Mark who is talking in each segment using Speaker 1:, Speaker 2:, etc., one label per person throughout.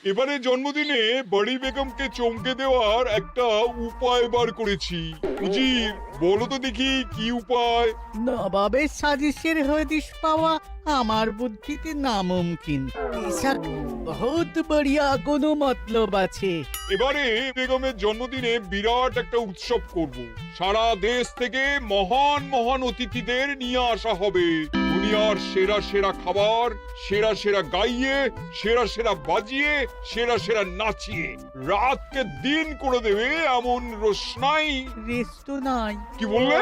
Speaker 1: এবারে জন্মদিনে বড়ি বেগমকে চমকে দেওয়ার একটা উপায় বার করেছি। উজির, বলো তো দেখি কি উপায়?
Speaker 2: নবাবের সাজিশের হদিশ পাওয়া আমার বুদ্ধিতে নামুমকিন। বেশক বহুত বড়িয়া কোনো মতলব আছে।
Speaker 1: এবারে বেগমের জন্মদিনে বিরাট একটা উৎসব করব। সারা দেশ থেকে মহান মহান অতিথিদের নিয়ে আসা হবে। দুনিয়ার সেরা সেরা খাবার, সেরা সেরা গাইয়ে, সেরা সেরা বাজিয়ে, সেরা সেরা নাচিয়ে রাতকে দিন করে দেবে এমন রোশনাই।
Speaker 2: রেস্টো নাই।
Speaker 1: কি বললে?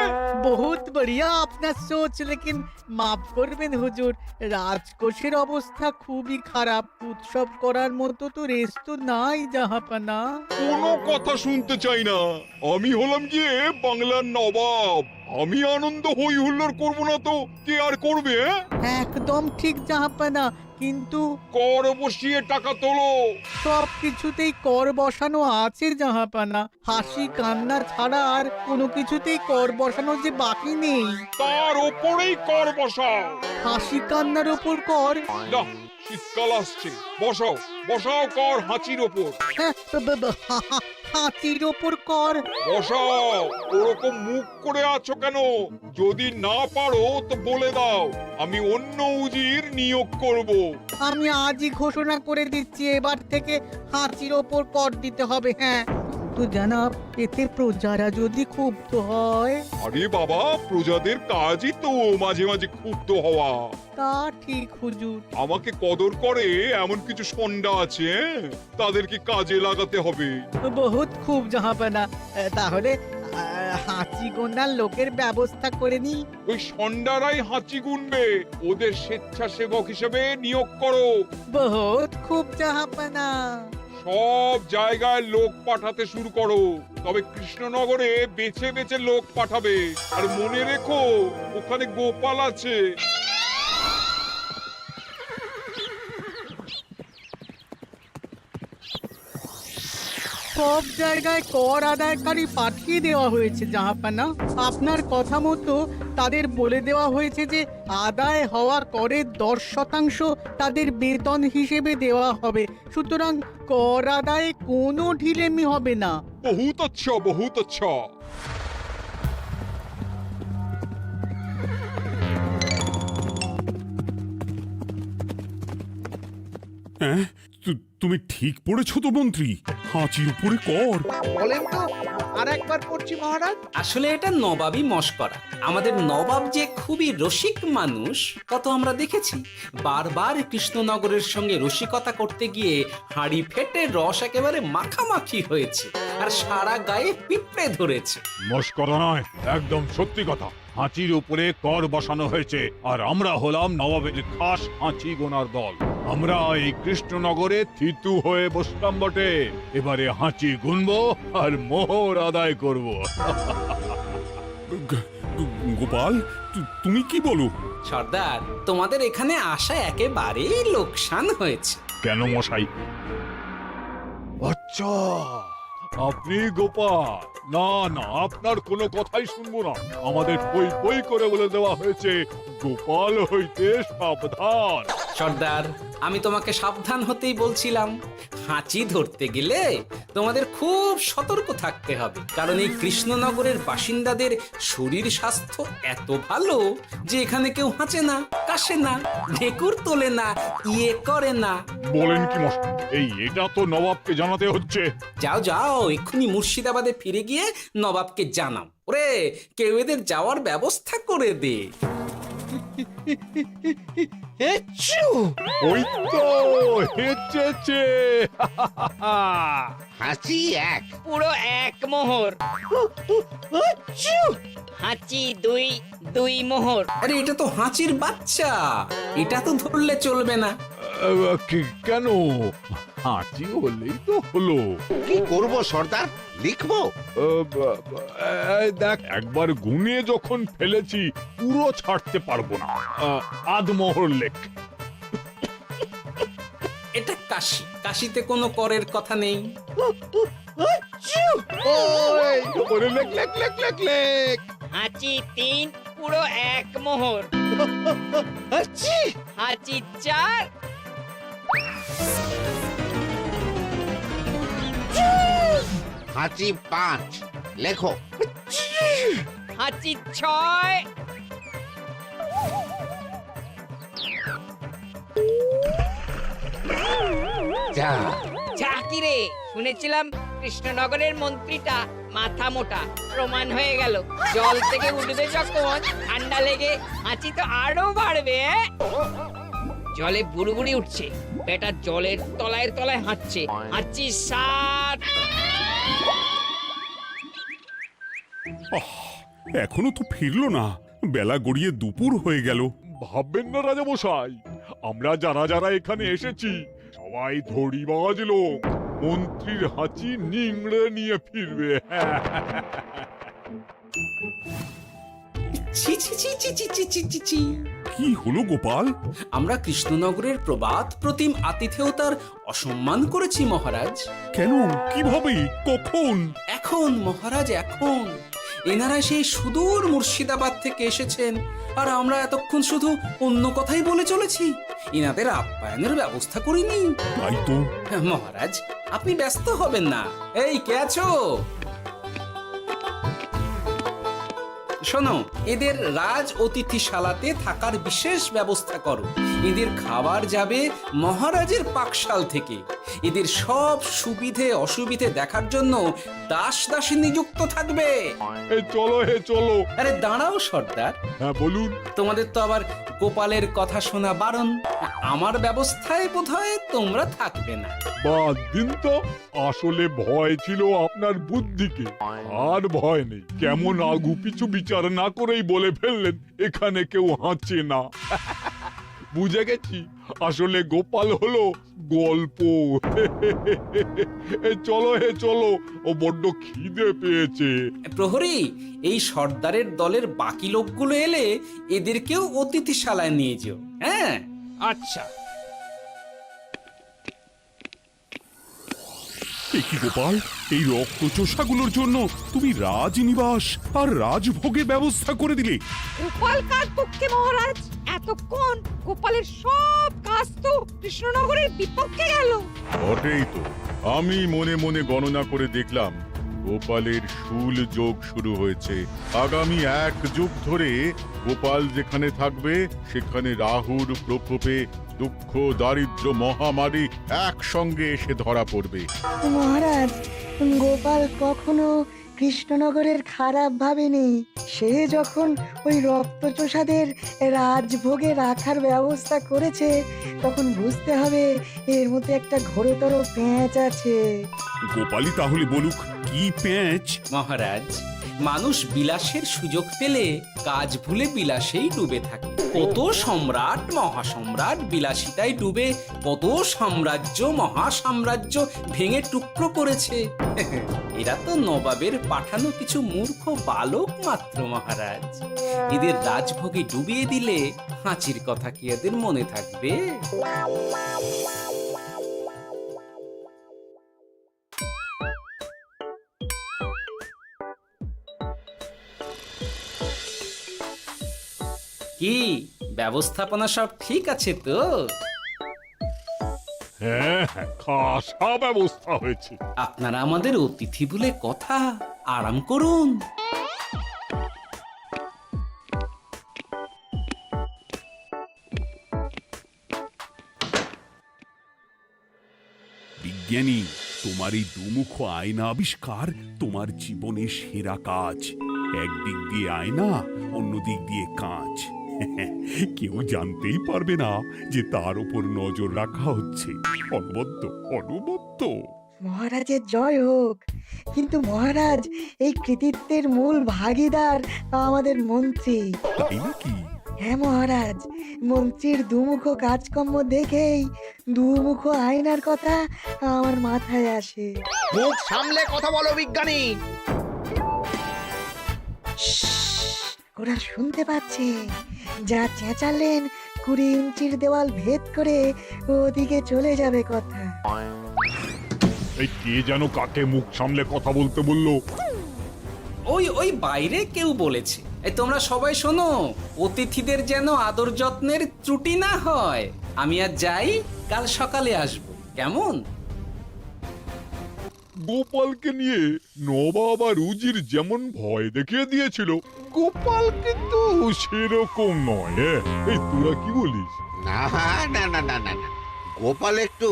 Speaker 2: বহুত বড়িয়া আপনার সোচ, লেকিন মাফ করবেন হুজুর, রাজকোষের অবস্থা খুবই খারাপ। উৎসব করার মতো তো রেস্টো নাই জাহাপানা।
Speaker 1: কোনো কথা শুনতে চাই না। আমি হলাম গিয়ে বাংলার নবাব। আমি আনন্দ হই হুল্লোড় করবো না তো কে আর করবে?
Speaker 2: একদম ঠিক জাহাপানা, কিন্তু
Speaker 1: কর বসিয়ে টাকা তোলো।
Speaker 2: সব কিছুতেই কর বসানো আছে জাহাপানা। হাসি কান্না ছাড়া আর কোনো কিছুতেই কর বসানো যে বাকি নেই।
Speaker 1: তার ওপরেই কর বসাও।
Speaker 2: হাসি কান্নার ওপর কর?
Speaker 1: না, শীতকাল আসছে, বসাও বসাও কর হাঁচির ওপর।
Speaker 2: হ্যাঁ, হাতির ওপর কর?
Speaker 1: বসাও। ওরকম মুখ করে আছো কেন? যদি না পারো তো বলে দাও, আমি অন্য উজির নিয়োগ করব।
Speaker 2: আমি আজই ঘোষণা করে দিচ্ছি, এবার থেকে হাতির ওপর কর দিতে হবে। হ্যাঁ, তো জানাব, এতে প্রজারা যদি ক্ষুব্ধ হয়?
Speaker 1: আরে বাবা, প্রজাদের কাজই তো মাঝে মাঝে ক্ষুব্ধ হওয়া।
Speaker 2: তা ঠিক হুজুর।
Speaker 1: আমাকে কদর করে এমন কিছু সন্ডা আছে, তাদেরকে কাজে লাগাতে হবে।
Speaker 2: বহুত খুব জাহাপানা। তাহলে হাঁচি গোনার লোকের ব্যবস্থা করে নি।
Speaker 1: ওই সন্ডারাই হাঁচি গুনবে। ওদের স্বেচ্ছাসেবক হিসেবে নিয়োগ করো।
Speaker 2: বহুত খুব জাহাপানা।
Speaker 1: সব জায়গায় লোক পাঠাতে শুরু করো। তবে কৃষ্ণনগরে বেছে বেছে লোক পাঠাবে। আর মনে রেখো, ওখানে গোপাল আছে।
Speaker 2: সব জায়গায় কর আদায়কারী পাঠিয়ে দেওয়া হয়েছে জাহাপানা। আপনার কথা মতো তাদের বলে দেওয়া হয়েছে যে আদায় হওয়া করের 10% তাদের বেতন হিসেবে দেওয়া হবে। সুতরাং কর আদায়ে কোনো ঢিলেমি হবে না।
Speaker 1: বহুত আচ্ছা, বহুত আচ্ছা।
Speaker 3: হ্যাঁ, তুমি ঠিক পড়েছো তো মন্ত্রী? হাঁচির উপরে কর?
Speaker 4: বলেন তো, আর একবার পড়ছি মহারাজ।
Speaker 5: আসলে এটা নবাবই মশকরা। আমাদের নবাব যে খুবই রসিক মানুষ তা তো আমরা দেখেছি। বারবার কৃষ্ণনগরের সঙ্গে রসিকতা করতে গিয়ে হাঁড়ি ফেটে রস একেবারে মাখামাখি হয়েছে, আর সারা গায়ে পিঁপড়ে ধরেছে।
Speaker 6: মশকরা নয়, একদম সত্যি কথা। হাঁচির উপরে কর বসানো হয়েছে, আর আমরা হলাম নবাবের খাস হাঁচি গোনার দল। আমরা এই কৃষ্ণনগরে থিতু হয়ে বসলাম বটে। এবারে হাঁচি গুনবো আর মোহর আদায় করব।
Speaker 3: গোপাল, তুমি কি বলো?
Speaker 5: সর্দার, তোমাদের এখানে আসা একেবারেই লোকসান হয়েছে।
Speaker 6: কেন মশাই? আচ্ছা, আপনি গোপাল? না না, আপনার কোনো কথাই শুনবো না। আমাদের পই পই করে বলে দেওয়া হয়েছে, গোপাল হইতে সাবধান।
Speaker 5: সর্দার, আমি তোমাকে সাবধান হতেই বলছিলাম। হাঁচি ধরতে গেলে তোমাদের খুব সতর্ক থাকতে হবে, কারণ এই কৃষ্ণনগরের বাসিন্দাদের শরীর স্বাস্থ্য এত ভালো যে এখানে কেউ হাঁচে না, কাশে না, ঢেকুর তোলে না, ইয়ে করে না।
Speaker 6: বলেন কি মশাই? এটা তো নবাবকে জানাতে হচ্ছে।
Speaker 5: যাও যাও, এক্ষুনি মুর্শিদাবাদে ফিরে গিয়ে নবাবকে জানাও। ওরে, কেউ এদের যাওয়ার ব্যবস্থা করে দে।
Speaker 6: ওই তো হেঁচেছে।
Speaker 7: হাঁচি এক, পুরো এক মোহর। হাঁচি দুই, দুই মোহর।
Speaker 5: আরে, এটা তো হাঁচির বাচ্চা, এটা তো ধরলে চলবে না।
Speaker 6: কেন? হাঁচি হলেই তো হলো।
Speaker 4: কি করব সর্দার? লিখবো?
Speaker 6: দেখ, একবার গুনে যখন ফেলেছি পুরো ছাড়তে পারবো না। আধমোহর লেখ।
Speaker 5: এটা কাশি, কাশিতে কোনো করের কথা নেই।
Speaker 6: ওরে লেখ লেখ লেখ লেখ লেখ।
Speaker 7: হাঁচি তিন, পুরো এক মোহর। হাঁচি চার।
Speaker 4: হাঁচি 5, লেখো।
Speaker 7: হাঁচি 6,
Speaker 4: যা,
Speaker 7: যা কি রে, শুনেছিলাম কৃষ্ণনগরের মন্ত্রীটা মাথা মোটা, প্রমাণ হয়ে গেল। জল থেকে উঠবে যখন ঠান্ডা লেগে হাঁচি তো আরো বাড়বে। জলে বুড়ুবুড়ি উঠছে, বেটা জলের তলায় তলায় হাঁটছে। হাঁচি 7।
Speaker 3: এখনো তো ফিরলো না, বেলা গড়িয়ে দুপুর হয়ে গেল।
Speaker 6: ভাববেন না রাজামশাই, আমরা যারা যারা এখানে এসেছি সবাই ধড়িবাজ লোক। মন্ত্রীর হাঁচি নিংড়ে নিয়ে ফিরবে।
Speaker 5: ছি ছি ছি ছি ছি ছি ছি ছি ছি।
Speaker 3: কি হলো গোপাল?
Speaker 5: আমরা কৃষ্ণনগরের প্রবাদ প্রতিম আতিথেয়তার অসম্মান করেছি মহারাজ।
Speaker 3: কেন? কিভাবে? কখন?
Speaker 5: এখন মহারাজ, এখন এনারা সেই সুদূর মুর্শিদাবাদ থেকে এসেছেন, আর আমরা এতক্ষণ শুধু অন্য কথাই বলে চলেছি, এনাদের আপ্যায়নের ব্যবস্থা করিনি।
Speaker 3: তাই তো।
Speaker 5: মহারাজ, আপনি ব্যস্ত হবেন না। এই কে আছো? শোনো, এদের রাজ অতিথিশালাতে থাকার বিশেষ ব্যবস্থা করো। এদের খাবার যাবে মহারাজের পাকশাল থেকে। এদের সব সুবিধে অসুবিধে দেখার জন্য দাস দাসী নিযুক্ত থাকবে।
Speaker 6: চলো হে চলো।
Speaker 5: আরে দাঁড়াও সর্দার,
Speaker 6: হ্যাঁ বলুন।
Speaker 5: তোমাদের তো আবার গোপালের কথা শোনা বারণ। আমার ব্যবস্থায় বোধহয় তোমরা থাকবে না।
Speaker 6: বাদ দিন তো, আসলে ভয় ছিল আপনার বুদ্ধিকে, আর ভয় নেই। কেমন আগু পিছু বিচার না করেই বলে ফেললেন এখানে কেউ হাঁচে না। বুঝে গেছি, আসলে গোপাল হলো গল্প। চলো হে চলো, ও বড্ড খিদে পেয়েছে।
Speaker 5: প্রহরী, এই সর্দারের দলের বাকি লোকগুলো এলে এদেরকেও অতিথিশালায় নিয়ে যেও। হ্যাঁ,
Speaker 7: আচ্ছা।
Speaker 3: এ কি গোপাল, এই রক্তচোষাগুলোর জন্য তুমি রাজনিবাস আর রাজভোগের ব্যবস্থা করে দিলে?
Speaker 8: গোপাল কার পক্ষে মহারাজ? এতক্ষণ গোপালের সব কাজ তো কৃষ্ণনগরের বিপক্ষে গেল।
Speaker 9: বটেই তো, আমি মনে মনে গণনা করে দেখলাম গোপালের শুল যোগ শুরু হয়েছে। আগামী 1 যুগ ধরে গোপাল যেখানে থাকবে সেখানে রাহুর প্রকোপে দুঃখ দারিদ্র মহামারী একসঙ্গে এসে ধরা পড়বে।
Speaker 10: মহারাজ, গোপাল কখনো কৃষ্ণনগরের খারাপ ভাবেনি। সে যখন ওই রক্তচোষাদের রাজভোগে রাখার ব্যবস্থা করেছে, তখন বুঝতে হবে এর মধ্যে একটা ঘোরতর পেঁচ আছে।
Speaker 3: গোপালই তাহলে বলুক, কি পেঁচ?
Speaker 5: মহারাজ, মানুষ বিলাসের সুযোগ পেলে কাজ ভুলে বিলাসেই ডুবে থাকে। কত সম্রাট মহাসম্রাট বিলাসিতায় ডুবে কত সাম্রাজ্য মহাসাম্রাজ্য ভেঙে টুকরো করেছে। এরা তো নবাবের পাঠানো কিছু মূর্খ বালক মাত্র মহারাজ। এদের রাজভোগে ডুবিয়ে দিলে হাঁচির কথা কি এদের মনে থাকবে? কি ব্যবস্থাপনা সব ঠিক আছে তো?
Speaker 6: হ্যাঁ হ্যাঁ, খাসা ব্যবস্থা হয়েছে।
Speaker 5: আপনারা আমাদের অতিথি বলে কথা, আরাম করুন।
Speaker 3: বিজ্ঞানী, তোমার এই দুমুখ আয়না আবিষ্কার তোমার জীবনের সেরা কাজ। একদিক দিয়ে আয়না, অন্য দিক দিয়ে কাঁচ। কেউ জানতেই পারবে না যে তার উপর নজর রাখা হচ্ছে। অনবদ্য অনবদ্য।
Speaker 10: মহারাজের জয় হোক। কিন্তু মহারাজ, এই কৃতিত্বের মূল ভাগীদার আমাদের মন্ত্রী।
Speaker 3: তাই নাকি?
Speaker 10: হ্যাঁ মহারাজ, মন্ত্রীর দুমুখ কাজকর্ম দেখেই দুমুখ আয়নার কথা আমার মাথায় আসে।
Speaker 4: মুখ সামলে কথা বলো বিজ্ঞানী।
Speaker 10: ওরা শুনতে পাচ্ছে। যা চেঁচালেন 20 ইঞ্চির দেওয়াল ভেদ করে ওদিকে চলে যাবে কথা।
Speaker 6: এই কে যেন কাকে মুখ সামলে কথা বলতে বললো?
Speaker 5: ওই ওই বাইরে কেউ বলেছে। এই তোমরা সবাই শোনো, অতিথিদের যেন আদর যত্নের ত্রুটি না হয়। আমি আর যাই, কাল সকালে আসবো, কেমন?
Speaker 1: গোপালকে নিয়ে নবাব আর উজির যেমন ভয় দেখিয়ে দিয়েছিল, গোপাল কিন্তু সেরকম নয়। এই তোরা কি বলিস?
Speaker 4: না না না না না না, গোপাল একটু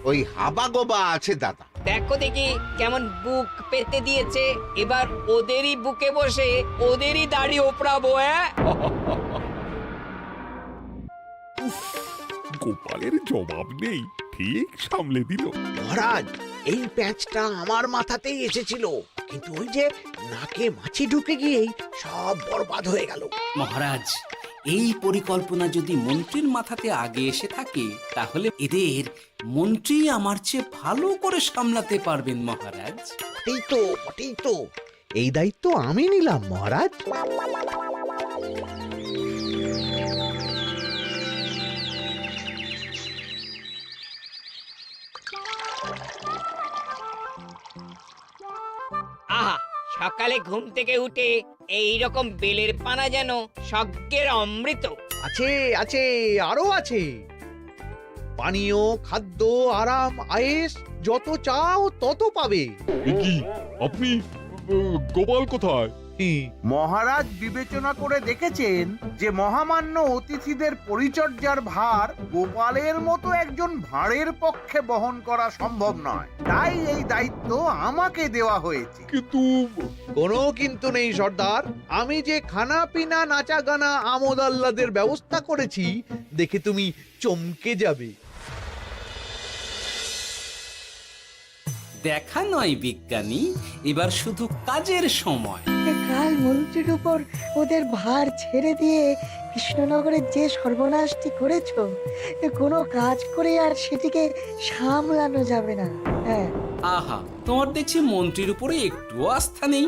Speaker 4: ওই হাবা গোবা আছে দাদা।
Speaker 7: দেখো দেখি কেমন বুক পেতে দিয়েছে, এবার ওদেরই বুকে বসে ওদেরই দাড়ি ওপড়াবো।
Speaker 3: গোপালের জবাব নেই, ঠিক সামলে দিল।
Speaker 4: মহারাজ, এই প্যাঁচটা আমার মাথাতেই এসেছিল, কিন্তু ওই যে নাকে মাছি ঢুকে গিয়েই সব বরবাদ হয়ে গেল।
Speaker 5: মহারাজ, এই পরিকল্পনা যদি মন্ত্রীর মাথাতে আগে এসে থাকে, তাহলে এদের মন্ত্রী আমার চেয়ে ভালো করে সামলাতে পারবেন মহারাজ।
Speaker 4: বটেই তো, এই দায়িত্ব আমি নিলাম মহারাজ।
Speaker 7: আহা, সকালে ঘুম থেকে উঠে এই রকম বেলের পানা যেন স্বর্গের অমৃত।
Speaker 4: আছে আছে, আরো আছে। পানীয়, খাদ্য, আরাম, আয়েশ, যত চাও তত পাবে।
Speaker 1: এ কি, আপনি গোপাল কোথায়?
Speaker 11: মহারাজ বিবেচনা করে দেখেছেন যে মহামান্য অতিথিদের পরিচর্যার ভার গোপালের মতো একজন ভাঁড়ের পক্ষে বহন করা সম্ভব নয়, তাই এই দায়িত্ব আমাকে দেওয়া হয়েছে।
Speaker 1: কিন্তু
Speaker 4: কোনো কিন্তু নেই সর্দার, আমি যে খানা পিনা নাচা গানা আমোদ আহ্লাদের ব্যবস্থা করেছি দেখে তুমি চমকে যাবে।
Speaker 5: দেখা নয় বিজ্ঞানী, এবার শুধু কাজের সময়।
Speaker 10: কাল মন্ত্রীর উপর ওদের ভার ছেড়ে দিয়ে কৃষ্ণনগরের যে সর্বনাশটি করেছো, কোনো কাজ করে আর সেটিকে সামলানো যাবে না। হ্যাঁ,
Speaker 5: আহা, তোমার দেখছি মন্ত্রীর উপরে একটুও আস্থা নেই।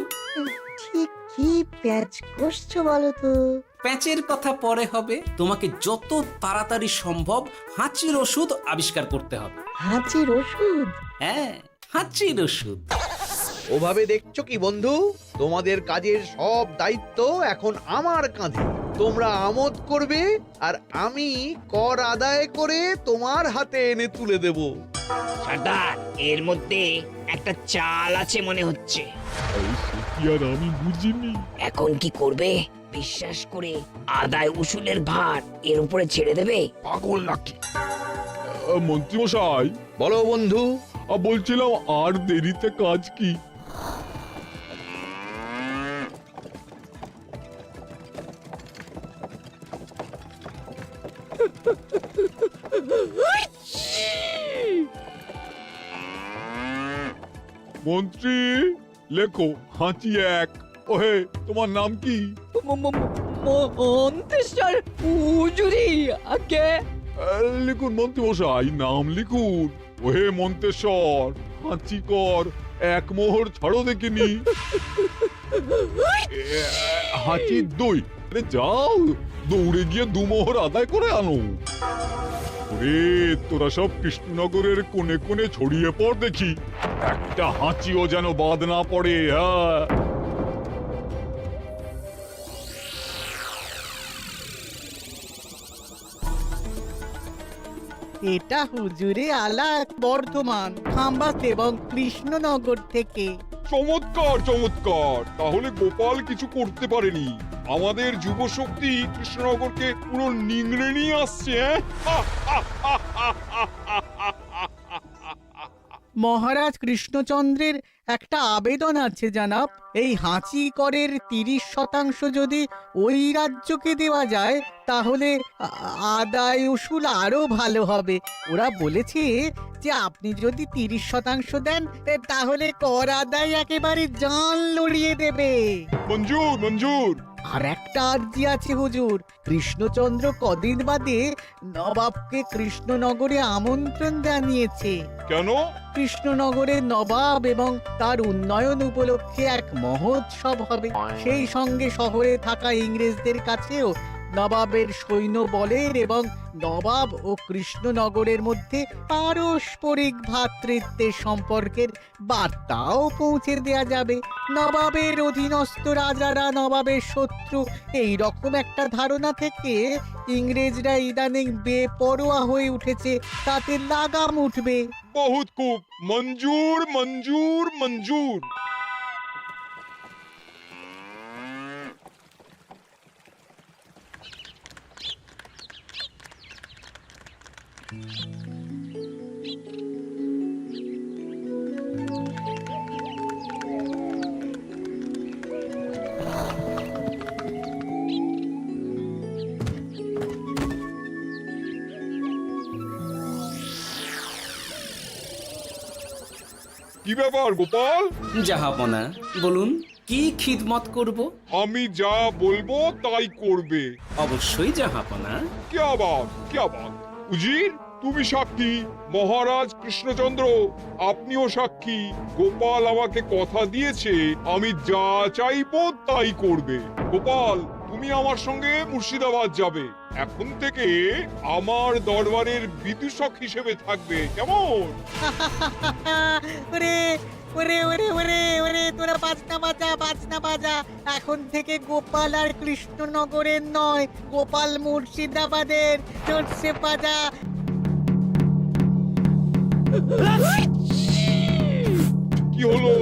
Speaker 10: ঠিক কি প্যাচ করছো বলো তো?
Speaker 5: প্যাচের কথা পরে হবে, তোমাকে যত তাড়াতাড়ি সম্ভব হাঁচির ওষুধ আবিষ্কার করতে হবে।
Speaker 10: হাঁচির ওষুধ?
Speaker 5: হ্যাঁ, হাঁচির ওষুধ।
Speaker 4: ওভাবে দেখছো কি বন্ধু? তোমাদের কাজের সব দায়িত্ব এখন আমার কাঁধে। তোমরা আমোদ করবে আর আমি কর আদায় করে তোমার হাতে এনে তুলে দেব।
Speaker 7: সর্দার, এর মধ্যে একটা চাল আছে মনে হচ্ছে।
Speaker 1: কি আর আমি বুঝিনি।
Speaker 7: এখন কি করবে? বিশ্বাস করে আদায় উসুলের ভার এর উপরে ছেড়ে দেবে?
Speaker 1: পাগল নাকি? মন্ত্রী মশাই,
Speaker 4: বলো বন্ধু।
Speaker 1: বলছিলাম আর দেরিতে কাজ কি? মন্ত্রী, লেখো হাঁচি এক। ওহে, তোমার নাম কি?
Speaker 8: মন্ত্রেশ্বর উজুরি আগে।
Speaker 1: লিখুন মন্ত্রী মশাই, নাম লিখুন। ওহে মন্তেশ্বর, হাঁচি কর, এক মোহর ছাড়ো দেখিনি। হাঁচি দুই। আরে যাও, দৌড়ে গিয়ে দু মোহর আদায় করে আনো। ওরে, তোরা সব কৃষ্ণনগরের কোণে কোণে ছড়িয়ে পড় দেখি, একটা হাঁচিও যেন বাদ না পড়ে। হ্যাঁ,
Speaker 2: এটা হুজুরে আলাক বর্ধমান, খাম্বাস এবং কৃষ্ণনগর থেকে।
Speaker 1: চমৎকার চমৎকার। তাহলে গোপাল কিছু করতে পারেনি, আমাদের যুব শক্তি কৃষ্ণনগরকে পুরো নিংড়ে নিয়ে আসছে।
Speaker 2: মহারাজ কৃষ্ণচন্দ্রের একটা আবেদন আছে জানাব। এই হাঁচি করের 30% যদি ওই রাজ্যকে দেওয়া যায়, তাহলে আদায় উসুল আরো ভালো হবে। ওরা বলেছে যে আপনি যদি 30% দেন, তাহলে কর আদায় একেবারে জান লড়িয়ে দেবে।
Speaker 1: মঞ্জুর মঞ্জুর।
Speaker 2: আর একটা আর্জি আছে হুজুর, কৃষ্ণচন্দ্র কদিন বাদে নবাবকে কৃষ্ণনগরে আমন্ত্রণ জানিয়েছে।
Speaker 1: কেন?
Speaker 2: কৃষ্ণনগরের নবাব এবং তার উন্নয়ন উপলক্ষে এক মহোৎসব হবে। সেই সঙ্গে শহরে থাকা ইংরেজদের কাছেও নবাবের সৈন্য বলের এবং নবাব ও কৃষ্ণনগরের মধ্যে পারস্পরিক ভ্রাতৃত্বের সম্পর্কের বার্তাও পৌঁছে দেয়া যাবে। নবাবের অধীনস্থ রাজারা নবাবের শত্রু, এই রকম একটা ধারণা থেকে ইংরেজরা ইদানিং বেপরোয়া হয়ে উঠেছে, তাতে লাগাম উঠবে।
Speaker 1: বহুত খুব, মঞ্জুর মঞ্জুর মঞ্জুর। কি ব্যাপার গোপাল?
Speaker 5: জাহাপনা বলুন, কি খিদমত করব?
Speaker 1: আমি যা বলবো তাই করবে।
Speaker 5: অবশ্যই জাহাপনা।
Speaker 1: क्या बात উজির, তুমি সাক্ষী, মহারাজ কৃষ্ণচন্দ্র আপনিও সাক্ষী। গোপাল আমাকে কথা দিয়েছে আমি যা চাইবো তাই করবে। গোপাল, তুমি আমার সঙ্গে মুর্শিদাবাদ যাবে। এখন থেকে আমার দরবারের বিদূষক হিসেবে থাকবে, কেমন?
Speaker 2: ওরে ওরে ওরে ওরে ওরে, তোরা বাজনা বাজা। এখন থেকে গোপাল আর কৃষ্ণনগরের নয়, গোপাল মুর্শিদাবাদের। চলছে বাজা।
Speaker 1: কি হলো?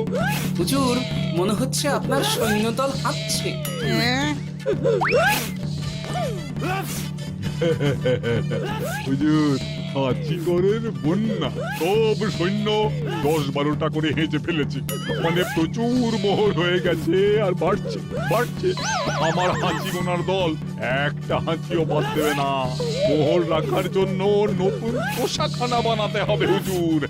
Speaker 5: হুজুর, মনে হচ্ছে আপনার সৈন্যদল হাঁটছে।
Speaker 2: হ্যাঁ?
Speaker 9: হুজুর, হাঁচিগড়ের বন্যা, সব সৈন্য 10-12টা করে হেঁচে ফেলেছে। মানে প্রচুর মোহর হয়ে গেছে আর বাড়ছে বাড়ছে। আমার হাঁচি গোনার দল একটা হাঁচিও বাদ দেবে না। মোহর রাখার জন্য নতুন পোশাকখানা বানাতে হবে হুজুর।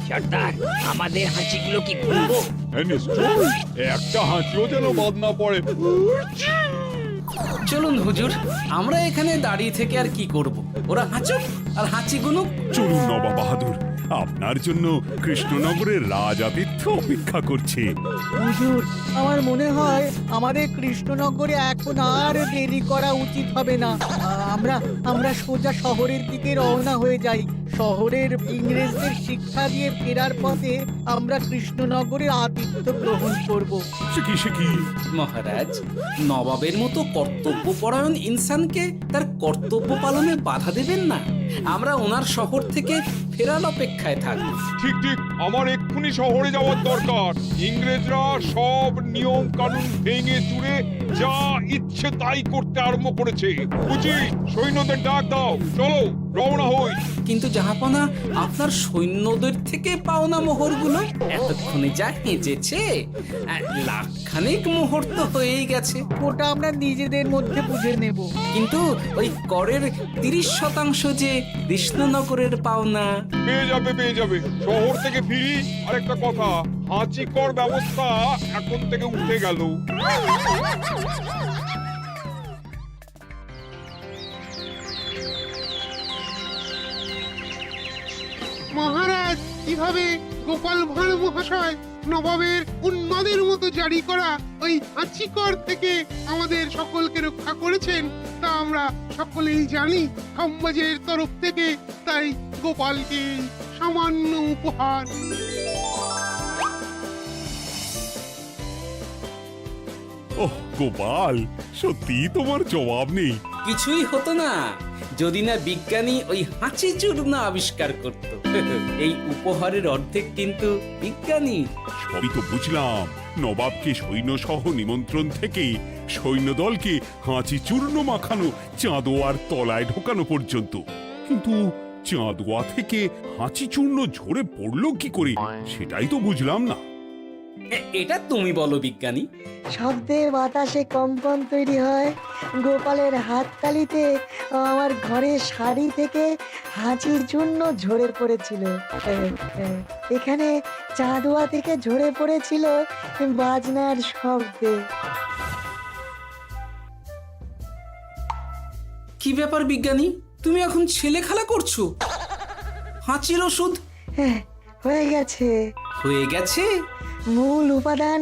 Speaker 7: সর্দার, আমাদের হাঁচিগুলো কি খুলবো?
Speaker 9: হ্যাঁ, নিশ্চয়ই, একটা হাঁচিও যেন বাদ না পড়ে।
Speaker 5: চলুন হুজুর, আমরা এখানে দাঁড়িয়ে থেকে আর কি করব? ওরা হাঁচুক আর হাঁচি গুনুক।
Speaker 3: চলুন নবাব বাহাদুর, আপনার জন্য কৃষ্ণনগরের রাজাতিথ্য অপেক্ষা করছে।
Speaker 2: হুজুর, আমার মনে হয় আমাদের কৃষ্ণনগরে এখন আর দেরি করা উচিত হবে না। আমরা সোজা শহরের দিকে রওনা হয়ে যাই। শহরের ইংরেজদের শিক্ষা দিয়ে ফেরার পথে আমরা কৃষ্ণনগরের আতিথ্য গ্রহণ করব।
Speaker 3: সে কি?
Speaker 5: মহারাজ, নবাবের মতো কর্তব্যপরায়ণ ইনসানকে তার কর্তব্য পালনে বাধা দেবেন না। আমরা ওনার শহর থেকে ফেরার অপেক্ষায় থাকব।
Speaker 1: ঠিক ঠিক, আমার এক্ষুনি শহরে যাওয়ার দরকার। ইংরেজরা সব নিয়ম কানুন ভেঙে চুরে যা ইচ্ছে তাই করতে আরম্ভ করেছে। বুঝি, সৈন্যদের ডাক দাও, চলো রওনা হই।
Speaker 5: কিন্তু জাহাপনা, আপনার সৈন্যদের থেকে পাওনা মোহরগুলো এতক্ষণে যা হেঁচেছে, লাখখানেক মোহর তো হয়েই গেছে।
Speaker 2: ওটা আমরা নিজেদের মধ্যে বুঝে নেব।
Speaker 5: কিন্তু ওই করের 30% যে কৃষ্ণনগরের পাওনা।
Speaker 1: পেয়ে যাবে। শহর থেকে ফিরি। আরেকটা কথা, হাঁচি কর ব্যবস্থা এখন থেকে উঠে গেল।
Speaker 12: মহারাজ, কিভাবে গোপাল ভাঁড় মহাশয় নবাবের উন্মাদের মতো জারি করা ওই হাঁচিকর থেকে আমাদের সকলকে রক্ষা করেছেন তা আমরা সকলেই জানি। সমাজের তরফ থেকে তাই গোপালকে সামান্য উপহার।
Speaker 3: ওহ গোপাল, সত্যি তোমার জবাব নেই।
Speaker 5: কিছুই হতো না যদি না বিজ্ঞানী ওই হাঁচি চূর্ণ আবিষ্কার করত। এই উপহারের অর্ধেক কিন্তু বিজ্ঞানী।
Speaker 3: সবই তো বুঝলাম, নবাবকে সৈন্য সহ নিমন্ত্রণ থেকে সৈন্যদলকে হাঁচি চূর্ণ মাখানো চাঁদোয়ার তলায় ঢোকানো পর্যন্ত। কিন্তু চাঁদোয়া থেকে হাঁচি চূর্ণ ঝরে পড়লো কি করে, সেটাই তো বুঝলাম না।
Speaker 5: এটা তুমি বলো বিজ্ঞানী।
Speaker 10: শব্দে বাতাসে কম্পন তৈরি হয়। গোপালের হাততালিতে আমার ঘরের শাড়ি থেকে হাঁচির জন্য ঝরে পড়েছিল। এখানে চাঁদোয়া থেকে ঝরে পড়েছিল বাজনার শব্দে।
Speaker 5: কি ব্যাপার বিজ্ঞানী, তুমি এখন ছেলে খেলা করছো? হাঁচির ওষুধ
Speaker 10: হ্যাঁ, হয়ে গেছে।
Speaker 5: হয়ে গেছে।
Speaker 10: মূল উপাদান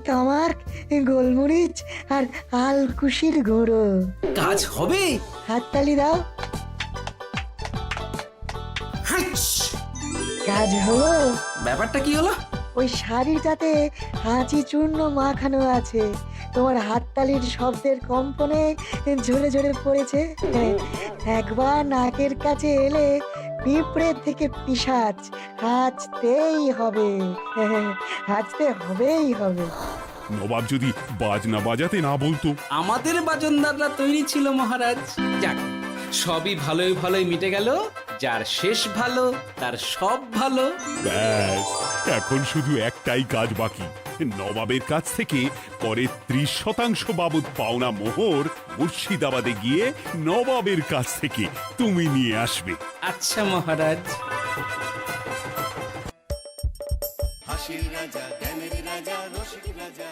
Speaker 10: তামাক, গোলমরিচ আর আলকুশির গুঁড়ো।
Speaker 5: কাজ হবে।
Speaker 10: হাততালি দাও।
Speaker 5: হাঁচ!
Speaker 10: কাজ হলো।
Speaker 5: ব্যাপারটা কি হলো?
Speaker 10: ওই শাড়িটাতে হাঁচি চূর্ণ মাখানো আছে, তোমার হাততালির শব্দের কম্পনে ঝরে ঝরে পড়েছে। একবার নাকের কাছে এলে পিঁপড়ের থেকে পিশাচ, হাঁচতেই হবে, হাঁচতে হবেই হবে।
Speaker 3: নবাব যদি বাজনা বাজাতে না বলতো।
Speaker 5: আমাদের বাজনদাররা তৈরি ছিল মহারাজ। যাক, সবই ভালোই ভালোই মিটে গেল। যার শেষ ভালো তার সব ভালো।
Speaker 3: ব্যাস, এখন শুধু একটাই কাজ বাকি। নবাবের কাছ থেকে করে 30% বাবদ পাওনা মোহর মুর্শিদাবাদে গিয়ে নবাবের কাছ থেকে তুমি নিয়ে আসবে।
Speaker 5: আচ্ছা মহারাজ।
Speaker 13: হাসির রাজা, জ্ঞানের রাজা, রসিক রাজা।